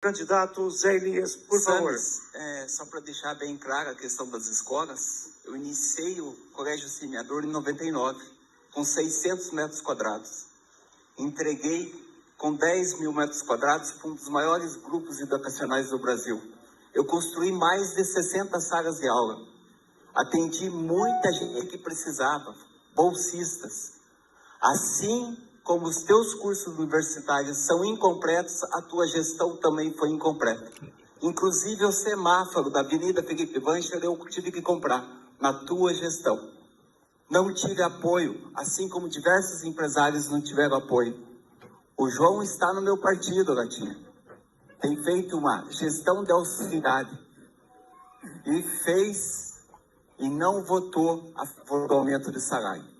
Candidato Zé Elias, por favor. Só para deixar bem clara a questão das escolas, eu iniciei o Colégio Semeador em 99, com 600 metros quadrados. Entreguei com 10 mil metros quadrados para um dos maiores grupos educacionais do Brasil. Eu construí mais de 60 salas de aula. Atendi muita gente que precisava, bolsistas. Assim como os teus cursos universitários são incompletos, a tua gestão também foi incompleta. Inclusive o semáforo da Avenida Felipe Vancher eu tive que comprar na tua gestão. Não tive apoio, assim como diversos empresários não tiveram apoio. O João está no meu partido, Gatinha. Tem feito uma gestão de austeridade e não votou a favor do aumento de salário.